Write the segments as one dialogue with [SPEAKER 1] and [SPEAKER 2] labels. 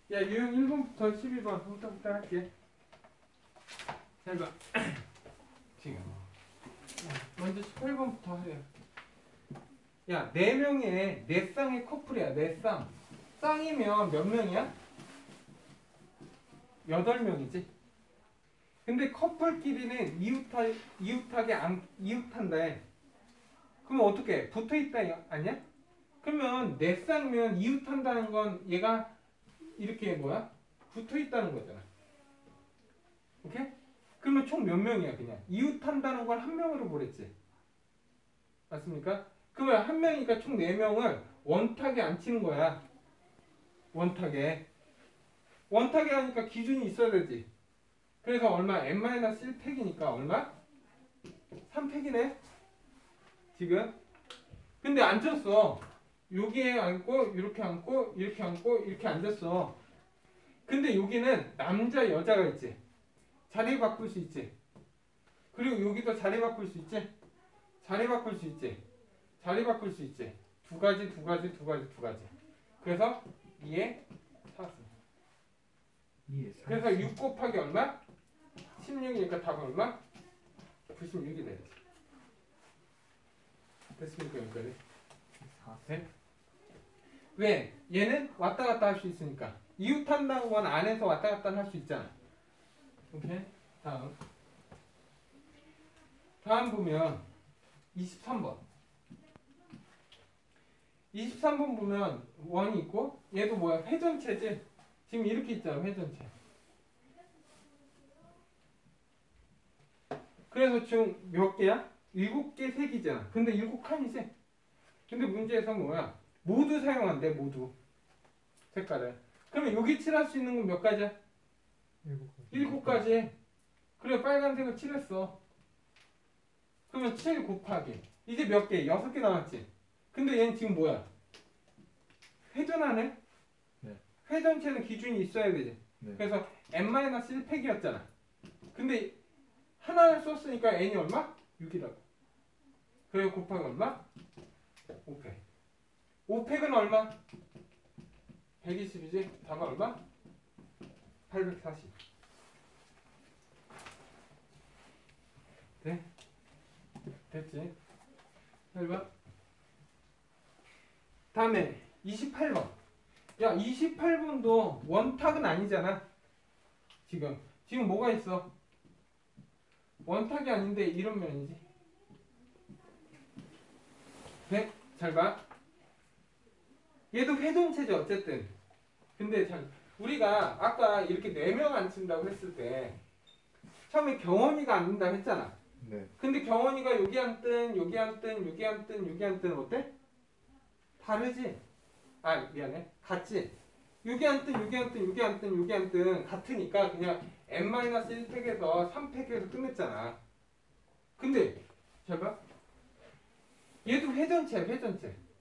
[SPEAKER 1] 야, 유형 1번부터 12번 후딱후딱 할게. 잘 봐. 지금. 먼저 18번부터 하래요. 야, 4명의 4쌍의 커플이야. 4쌍. 쌍이면 몇 명이야? 8명이지. 근데 커플끼리는 이웃한다. 그럼 어떻게? 붙어있다 아니야? 그러면 4쌍이면 이웃한다는 건 얘가 이렇게 뭐야? 붙어있다는 거잖아. 오케이? 그러면 총 몇 명이야 그냥? 이웃한다는 걸 한 명으로 보랬지. 맞습니까? 그러면 한 명이니까 총 4명을 원탁에 안 치는 거야. 원탁에 하니까 기준이 있어야 되지. 그래서 얼마? n-1팩이니까 얼마? 3팩이네 지금. 근데 앉혔어. 여기에 앉고 이렇게 앉고 이렇게 앉고 이렇게 앉았어. 근데 여기는 남자 여자가 있지. 자리 바꿀 수 있지. 그리고 여기도 자리 바꿀 수 있지. 자리 바꿀 수 있지. 자리 바꿀 수 있지. 두 가지. 그래서 2에 4. 그래서 6 곱하기 얼마? 16이니까 답은 얼마? 96이 되지. 됐습니까 여기까지? 네? 왜? 얘는 왔다 갔다 할 수 있으니까. 이웃한다는 건 안에서 왔다 갔다 할 수 있잖아. 오케이? 다음 보면 23번. 23번 보면 원이 있고 얘도 뭐야? 회전체지? 지금 이렇게 있잖아. 회전체. 그래서 지금 몇 개야? 7개 색이잖아. 근데 7칸이지? 근데 문제에서 뭐야? 모두 사용한대. 모두. 색깔을. 그러면 여기 칠할 수 있는 건 몇 가지야? 7가지. 그래 빨간색을 칠했어. 그러면 7 곱하기. 이제 몇 개? 6개 남았지? 근데 얘는 지금 뭐야? 회전하네?
[SPEAKER 2] 네.
[SPEAKER 1] 회전체는 기준이 있어야 되지.
[SPEAKER 2] 네.
[SPEAKER 1] 그래서 n-1팩이었잖아. 근데 하나를 썼으니까 n이 얼마? 6이라고. 그리고 곱하기 얼마? 5팩. 5팩은 얼마? 120이지? 답은 얼마? 840. 네? 됐지? 잘 봐. 다음에 28번. 야, 28번도 원탁은 아니잖아. 지금 뭐가 있어? 원탁이 아닌데 이런 면이지. 네? 잘 봐. 얘도 회전체죠 어쨌든. 근데 우리가 아까 이렇게 4명 앉힌다고 했을 때 처음에 경원이가 앉는다고 했잖아.
[SPEAKER 2] 네.
[SPEAKER 1] 근데 경원이가 여기 앉든 여기 앉든 여기 앉든 여기 앉든 어때? 다르지? 아 미안해. 같지? 여기 앉든 여기 앉든 여기 앉든 여기 앉든 같으니까 그냥 n-1팩에서 3팩에서 끝냈잖아. 근데 잘 봐. 얘도 회전체야.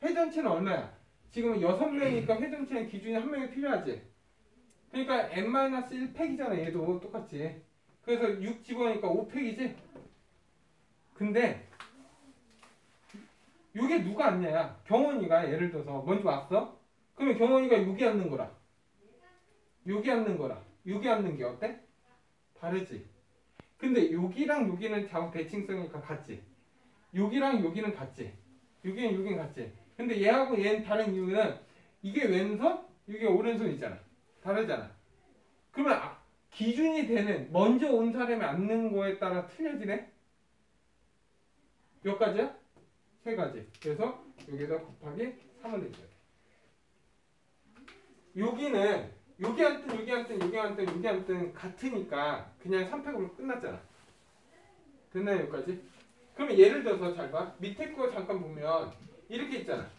[SPEAKER 1] 회전체는 얼마야? 지금 6명이니까 회전체는 기준이 한 명이 필요하지. 그러니까 n-1팩이잖아. 얘도 똑같지. 그래서 6 집어넣으니까 5팩이지. 근데 이게 누가 앉냐야. 경원이가 예를 들어서 먼저 왔어. 그러면 경원이가 여기 앉는 거라. 여기 앉는 거라. 여기 앉는 게 어때? 다르지. 근데 여기랑 여기는 좌우 대칭성이니까 같지. 여기랑 여기는 같지. 여기는 같지. 근데 얘하고 얘는 다른 이유는 이게 왼손, 이게 오른손이잖아. 다르잖아. 그러면 기준이 되는 먼저 온 사람이 앉는 거에 따라 틀려지네? 몇 가지야? 3가지. 그래서 여기다 곱하기 3을 내줘야 돼. 여기는 여기 앉든 여기 앉든 여기 앉든 여기 앉든 같으니까 그냥 3팩으로 끝났잖아. 됐나요 여기까지? 그러면 예를 들어서 잘 봐. 밑에 거 잠깐 보면 이렇게 있잖아.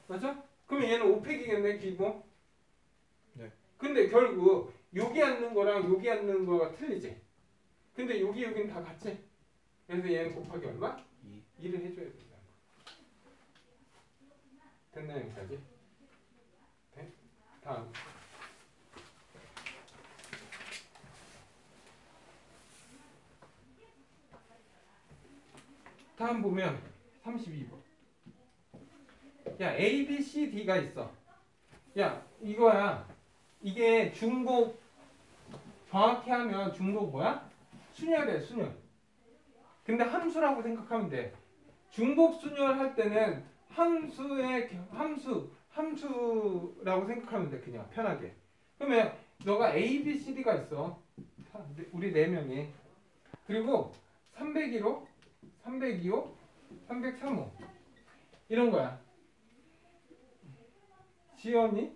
[SPEAKER 1] 맞아? 그러면 얘는 5팩이겠네 기본?
[SPEAKER 2] 네.
[SPEAKER 1] 근데 결국 여기 앉는 거랑 여기 앉는 거가 틀리지. 근데 여기는 다 같지? 그래서 얘는 곱하기 얼마? 2를 해줘야 된다는 거. 됐나요 여기까지? 네? 다음. 다음 보면 32번. 야 A, B, C, D가 있어. 야, 이거야. 이게 중복 정확히 하면 중복 뭐야? 순열이야, 순열. 근데 함수라고 생각하면 돼. 중복 순열 할 때는 함수라고 생각하면 돼. 그냥 편하게. 그러면 너가 A, B, C, D가 있어. 우리 4명이. 그리고 302호, 302호, 303호. 이런 거야. 지연이?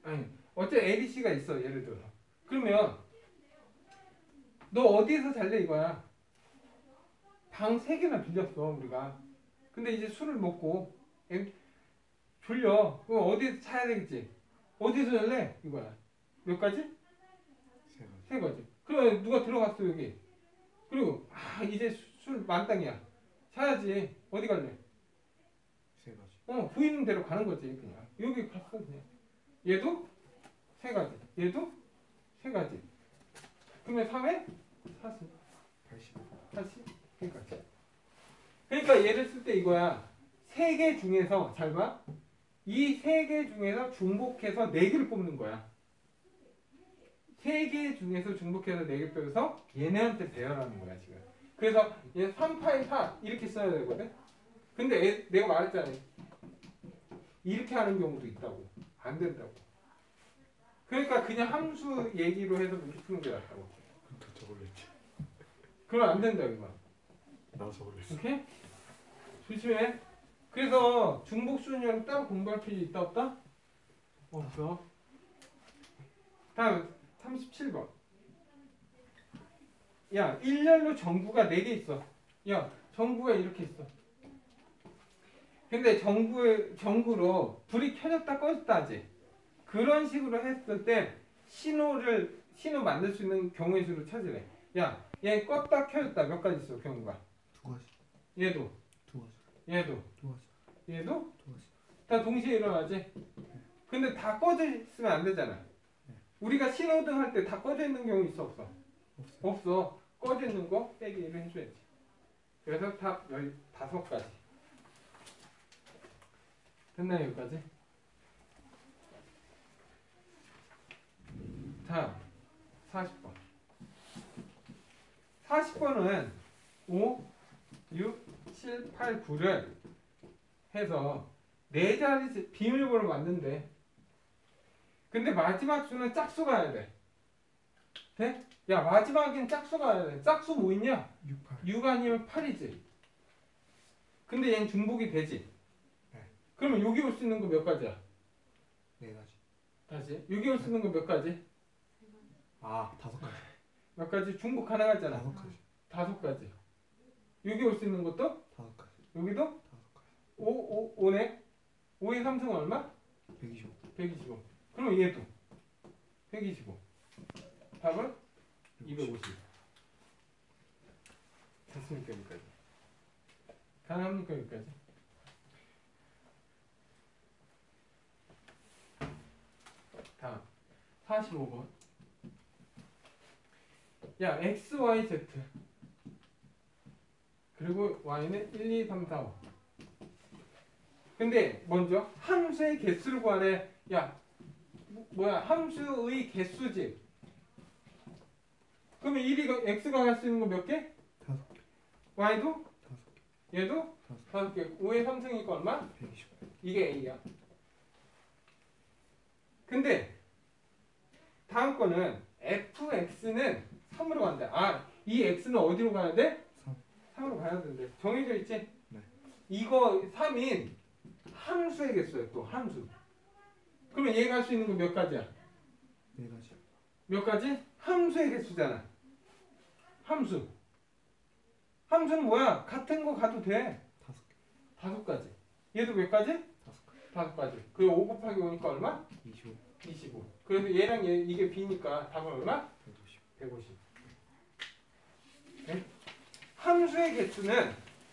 [SPEAKER 1] 아니, 어째 A, B, C가 있어. 예를 들어. 그러면 너 어디에서 잘래 이거야. 방 3개나 빌렸어 우리가. 근데 이제 술을 먹고 졸려. 그럼 어디에서 자야 되겠지. 어디에서 잘래 이거야. 몇 가지? 세 가지. 그럼 누가 들어갔어 여기. 그리고 이제 술 만땅이야. 자야지. 어디 갈래?
[SPEAKER 2] 세 가지.
[SPEAKER 1] 보이는 대로 가는 거지 그냥. 여기 갔어 그냥. 얘도 세 가지. 얘도 세 가지. 그러면 3회 40. 80. 그러니까 얘를 쓸 때 이거야. 3개 중에서 잘 봐. 이 3개 중에서 중복해서 4개를 뽑는 거야. 3개 중에서 중복해서 4개 빼서 얘네한테 배열하는 거야 지금. 그래서 얘 3파이 4 이렇게 써야 되거든. 근데 내가 말했잖아. 이렇게 하는 경우도 있다고. 안 된다고. 그러니까 그냥 함수 얘기로 해서 이렇게 푸는 게 낫다고.
[SPEAKER 2] 더 적을랬지.
[SPEAKER 1] 그럼 안 된다 이거.
[SPEAKER 2] 나도 적을랬어.
[SPEAKER 1] 오케이? 조심해. 그래서 중복순열은 따로 공부할 필요 있다 없다? 없어. 다음 37번. 야, 일렬로 전구가 4개 있어. 야, 전구가 이렇게 있어. 근데 전구로 불이 켜졌다 꺼졌다 하지. 그런 식으로 했을 때 신호 만들 수 있는 경우의 수를 찾으래. 야, 얘 껐다 켜졌다 몇 가지 있어 경우가?
[SPEAKER 2] 2가지.
[SPEAKER 1] 얘도.
[SPEAKER 2] 2가지.
[SPEAKER 1] 얘도.
[SPEAKER 2] 2가지.
[SPEAKER 1] 얘도.
[SPEAKER 2] 2가지.
[SPEAKER 1] 다 동시에 일어나지? 근데 다 꺼져 있으면 안 되잖아. 우리가 신호등 할 때 다 꺼져 있는 경우 있어 없어? 없어. 꺼져 있는 거 빼기를 해줘야지. 그래서 답 15가지. 됐나요 여기까지? 다음 40번. 40번은 5, 6, 7, 8, 9를 해서 4자리 비밀번호 맞는데 근데 마지막 수는 짝수 가야 돼. 돼? 야 마지막엔 짝수 가야 돼. 짝수 뭐 있냐?
[SPEAKER 2] 6, 8.
[SPEAKER 1] 6 아니면 8이지. 근데 얘는 중복이 되지.
[SPEAKER 2] 네.
[SPEAKER 1] 그러면 여기 올 수 있는 거 몇 가지야?
[SPEAKER 2] 4가지.
[SPEAKER 1] 다시 여기 올 수 있는 거 몇 가지?
[SPEAKER 2] 5가지.
[SPEAKER 1] 몇 가지? 중복 가능하잖아.
[SPEAKER 2] 5가지.
[SPEAKER 1] 5가지. 여기 올 수 있는 것도?
[SPEAKER 2] 5가지.
[SPEAKER 1] 여기도?
[SPEAKER 2] 5가지.
[SPEAKER 1] 5네? 5의 3승은 얼마?
[SPEAKER 2] 125.
[SPEAKER 1] 125. 그럼 얘도 125. 답은 250. 됐습니까 여기까지? 가능합니까 여기까지? 다음 45번. 야 x, y, z 그리고 y는 1, 2, 3, 4, 5. 근데 먼저 함수의 개수를 구하래. 야 뭐야 함수의 개수지. 그러면 1이 x가 갈 수 있는 거 몇 개?
[SPEAKER 2] 5개.
[SPEAKER 1] y도?
[SPEAKER 2] 5개.
[SPEAKER 1] 얘도? 5개. 5의 3승이니까 얼마?
[SPEAKER 2] 125.
[SPEAKER 1] 이게 a야. 근데 다음 거는 fx는 3으로 간다. 이 x는 어디로 가야 돼? 3으로 가야 된대. 정해져 있지?
[SPEAKER 2] 네.
[SPEAKER 1] 이거 3인 함수의 개수야. 또 함수. 그러면 얘 갈 수 있는 거 몇 가지야?
[SPEAKER 2] 4가지.
[SPEAKER 1] 몇 가지? 함수의 개수잖아. 함수. 함수는 뭐야? 같은 거 가도 돼.
[SPEAKER 2] 5개.
[SPEAKER 1] 5가지. 얘도 몇 가지?
[SPEAKER 2] 5가지.
[SPEAKER 1] 5가지. 그리고 5 곱하기 5니까 얼마?
[SPEAKER 2] 25.
[SPEAKER 1] 25. 그래서 얘랑 얘 이게 b니까 답은 얼마?
[SPEAKER 2] 150.
[SPEAKER 1] 150. 네?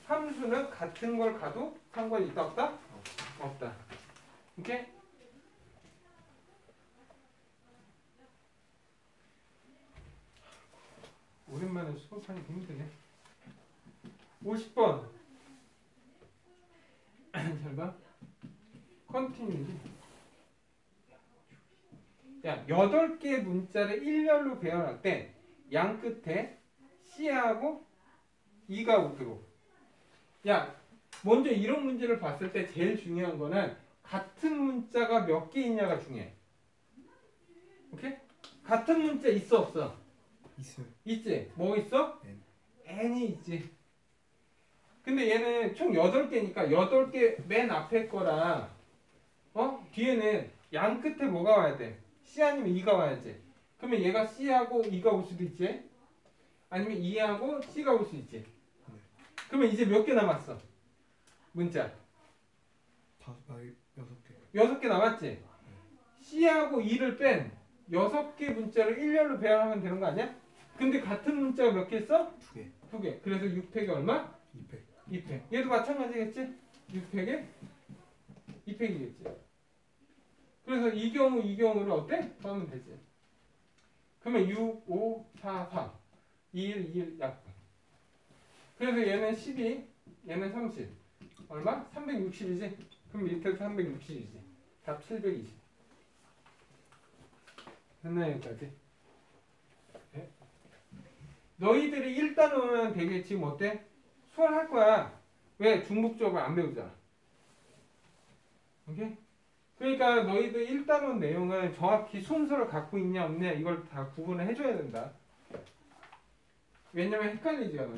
[SPEAKER 1] 함수는 같은 걸 가도 상관이 있다 없다? 없다. 오케이? 오랜만에 수업하니까 힘드네. 50번. 잘 봐. 컨티뉴지. 야, 8개 문자를 일렬로 배열할 때 양 끝에 C하고 E가 오도록. 야, 먼저 이런 문제를 봤을 때 제일 중요한 거는 같은 문자가 몇 개 있냐가 중요해. 오케이? 같은 문자 있어 없어?
[SPEAKER 2] 있어요.
[SPEAKER 1] 있지? 뭐 있어?
[SPEAKER 2] N.
[SPEAKER 1] N이 있지. 근데 얘는 총 8개니까 8개 맨 앞에 거랑 뒤에는 양 끝에 뭐가 와야 돼? C 아니면 E가 와야지. 그러면 얘가 C하고 E가 올 수도 있지. 아니면 E하고 C가 올 수 있지. 그러면 이제 몇 개 남았어? 문자.
[SPEAKER 2] 6개.
[SPEAKER 1] 6개 남았지. C하고 E를 뺀 6개 문자를 일렬로 배열하면 되는 거 아니야? 근데 같은 문자가 몇 개 있어?
[SPEAKER 2] 2개.
[SPEAKER 1] 2개. 그래서 6팩이 얼마?
[SPEAKER 2] 2팩.
[SPEAKER 1] 2팩. 얘도 마찬가지겠지? 6팩에 2팩이겠지. 그래서 이 경우를 어때? 하면 되지. 그러면 6, 5, 4, 3, 2, 1, 2, 1 약분. 그래서 얘는 12, 얘는 30. 얼마? 360이지? 그럼 밑에도 360이지. 답 720. 됐나 여기까지? 네? 너희들이 1단원은 되게 지금 어때? 수월할 거야. 왜? 중복적으로 안 배우잖아. 오케이? 그러니까 너희들 1단원 내용을 정확히 순서를 갖고 있냐 없냐 이걸 다 구분을 해줘야 된다. 왜냐면 헷갈리잖아.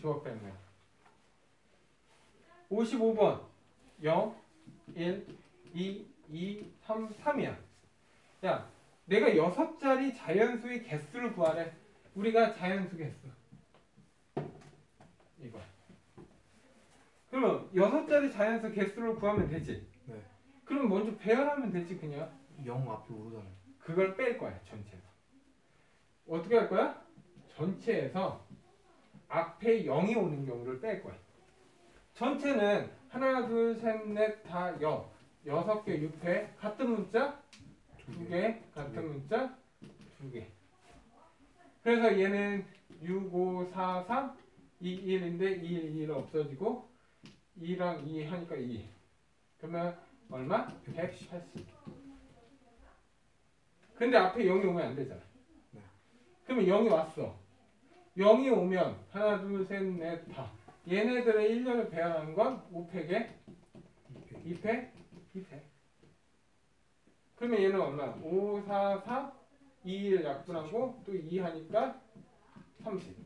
[SPEAKER 1] 조합 때문에. 55번 0, 1, 2, 2, 3, 3이야. 야, 내가 6자리 자연수의 개수를 구하래. 우리가 자연수 개수. 이거. 그러면 6자리 자연수 개수를 구하면 되지.
[SPEAKER 2] 네.
[SPEAKER 1] 그럼 먼저 배열하면 되지 그냥.
[SPEAKER 2] 0 앞에 오르잖아요.
[SPEAKER 1] 그걸 뺄 거야 전체에서. 어떻게 할 거야? 전체에서 앞에 0이 오는 경우를 뺄 거야. 전체는 하나, 둘, 셋, 넷, 다 0. 6개, 6회. 같은 문자 2개. 같은 문자 2개. 그래서 얘는 6, 5, 4, 3, 2, 1인데 2, 1, 1 없어지고 2랑 2 하니까 2. 그러면 얼마? 180. 근데 앞에 0이 오면 안 되잖아.
[SPEAKER 2] 네.
[SPEAKER 1] 그러면 0이 왔어. 0이 오면 하나, 둘, 셋, 넷, 다. 얘네들의 1년을 배열하는 건 5팩에 2팩, 2팩. 그러면 얘는 얼마? 5, 4, 4, 2, 1 약분하고 또 2 하니까 30.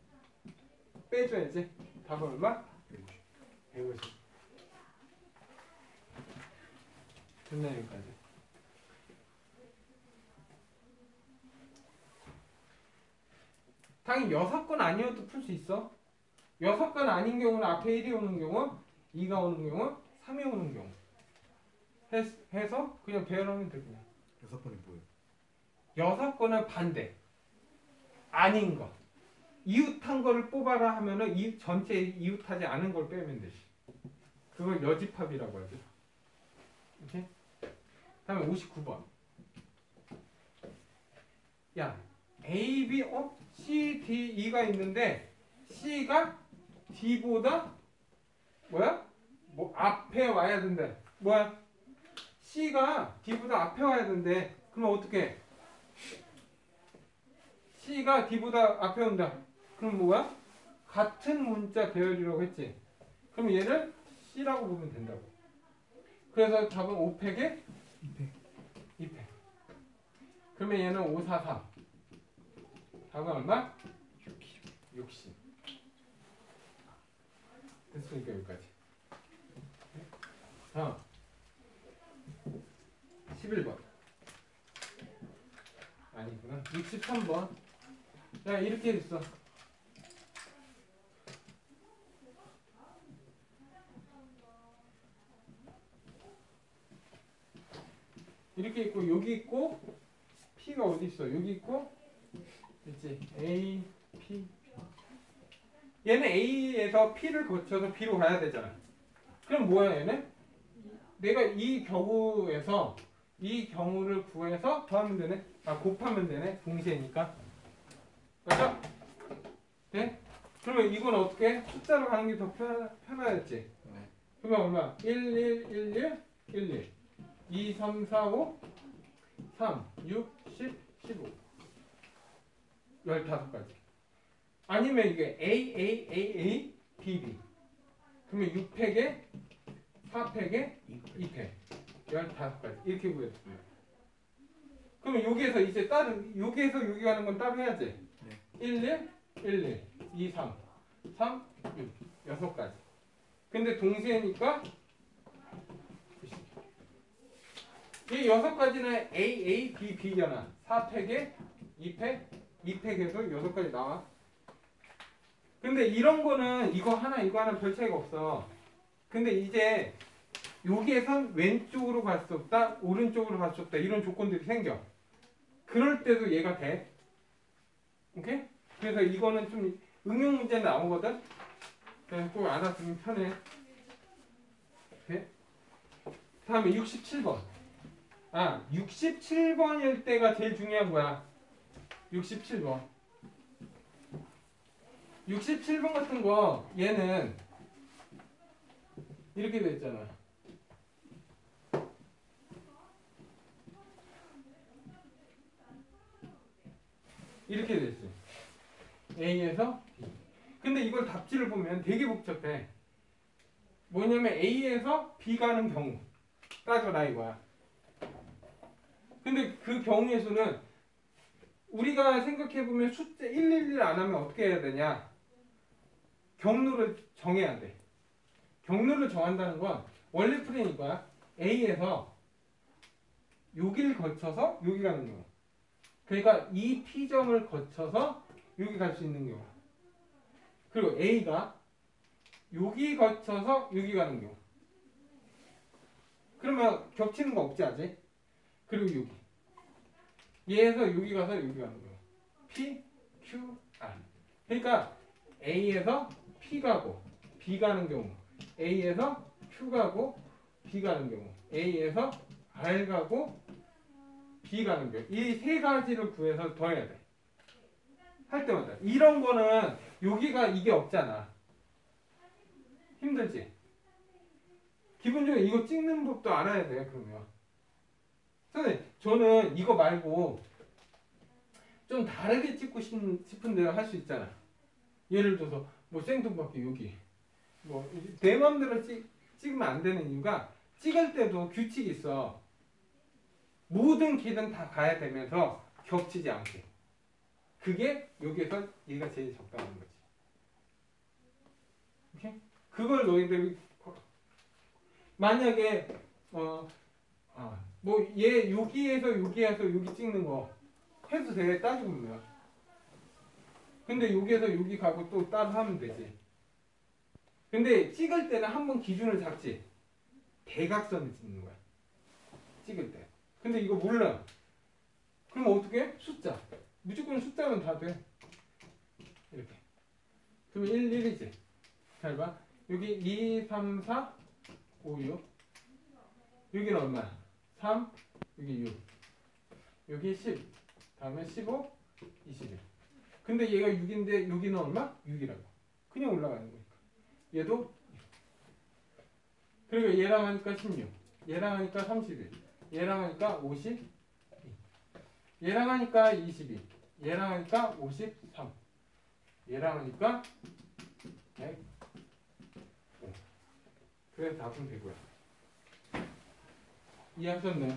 [SPEAKER 1] 빼줘야지. 답은 얼마? 150. 됐나 여기까지? 당연히 6건 아니어도 풀 수 있어. 6건 아닌 경우는 앞에 1이 오는 경우, 2가 오는 경우, 3이 오는 경우 해서 그냥 배열하면 돼 그냥.
[SPEAKER 2] 6번이 뭐예요?
[SPEAKER 1] 6건은 반대. 아닌 거. 이웃한 거를 뽑아라 하면은 이 전체 이웃하지 않은 걸 빼면 되지. 그걸 여집합이라고 하죠. 오케이? 다음에 59번. 야, A, B, C, D, E가 있는데 C가 D보다 뭐야? 뭐 앞에 와야 된대. 뭐야? C가 D보다 앞에 와야 된대. 그럼 어떻게? C가 D보다 앞에 온다. 그럼 뭐야? 같은 문자 배열이라고 했지. 그럼 얘를 C라고 보면 된다고. 그래서 답은 5팩에
[SPEAKER 2] 2팩.
[SPEAKER 1] 2팩. 그러면 얘는 5, 4, 3. 답은 얼마? 60. 됐으니까 여기까지. 다음 11번. 아니구나. 63번. 야, 이렇게 있어. 이렇게 있고 여기 있고 P가 어디 있어? 여기 있고 있지. A, P, P. 얘는 A에서 P를 거쳐서 B로 가야 되잖아. 그럼 뭐야 얘는? 내가 이 경우에서 이 경우를 구해서 더하면 되네. 아, 곱하면 되네. 동시에니까. 맞죠? 네? 그러면 이건 어떻게 해? 숫자로 가는 게 더 편하겠지?
[SPEAKER 2] 네.
[SPEAKER 1] 그러면 얼마? 1, 1, 1, 1, 1, 1. 2, 3, 4, 5, 3, 6, 10, 15. 15가지. 아니면 이게 A, B, B. 그러면 6팩에 4팩에 2팩. 15가지. 이렇게 구했습니다. 그러면 여기에서 이제 여기에서 여기 가는 건 따로 해야지.
[SPEAKER 2] 네.
[SPEAKER 1] 1, 1, 2, 3, 3, 6. 6가지. 근데 동시에니까 이 6가지는 A, B, B잖아. 4팩에 2팩, 2팩에서 6가지 나와. 근데 이런 거는 이거 하나 별 차이가 없어. 근데 이제 여기에선 왼쪽으로 갈 수 없다, 오른쪽으로 갈 수 없다 이런 조건들이 생겨. 그럴 때도 얘가 돼. 오케이? 그래서 이거는 좀 응용 문제 나오거든. 그래서 꼭 알아두면 편해. 오케이? 다음에 67번. 67번일 때가 제일 중요한 거야. 67번. 67번 같은 거 얘는 이렇게 돼 있잖아. 이렇게 돼 있어. A에서 B. 근데 이걸 답지를 보면 되게 복잡해. 뭐냐면 A에서 B 가는 경우 따져라 이거야. 근데 그 경우의 수는 우리가 생각해보면 숫자 111 안 하면 어떻게 해야 되냐? 경로를 정해야 돼. 경로를 정한다는 건 원래 풀이인 거야. A에서 여기를 거쳐서 여기 가는 경우. 그러니까 이 P점을 거쳐서 여기 갈 수 있는 경우. 그리고 A가 여기 거쳐서 여기 가는 경우. 그러면 겹치는 거 없지 아직? 그리고 여기. 얘에서 여기 가서 여기 가는 경우. P, Q, R. 그러니까 A에서 P 가고 B 가는 경우. A에서 Q 가고 B 가는 경우. A에서 R 가고 B 가는 경우. 이 세 가지를 구해서 더해야 돼. 할 때마다. 이런 거는 여기가 이게 없잖아. 힘들지? 기본적으로 이거 찍는 법도 알아야 돼. 그러면. 선생님, 저는 이거 말고 좀 다르게 찍고 싶은 대로 할 수 있잖아. 예를 들어서 뭐 생뚱맞게 여기 뭐 내 맘대로 찍으면 안 되는 이유가 찍을 때도 규칙이 있어. 모든 길은 다 가야 되면서 겹치지 않게. 그게 여기에서 얘가 제일 적당한 거지. 오케이? 그걸 너희들이 만약에 뭐 얘 여기에서 여기 찍는 거 해도 돼. 따지고 보면. 근데 여기에서 여기 가고 또 따로 하면 되지. 근데 찍을 때는 한번 기준을 잡지. 대각선을 찍는 거야. 찍을 때. 근데 이거 몰라. 그럼 어떻게 해? 숫자. 무조건 숫자는 다 돼. 이렇게. 그럼 1, 1이지. 잘 봐. 여기 2, 3, 4, 5, 6. 여기는 얼마야? 3, 여기 6. 여기 10. 다음에 15, 21. 근데 얘가 6인데 여기는 얼마? 6이라고. 그냥 올라가는 거니까. 얘도 그리고 얘랑 하니까 16. 얘랑 하니까 31. 얘랑 하니까 52. 얘랑 하니까 22. 얘랑 하니까 53. 얘랑 하니까 105. 그래서 답은 되고요. 이해하셨나요?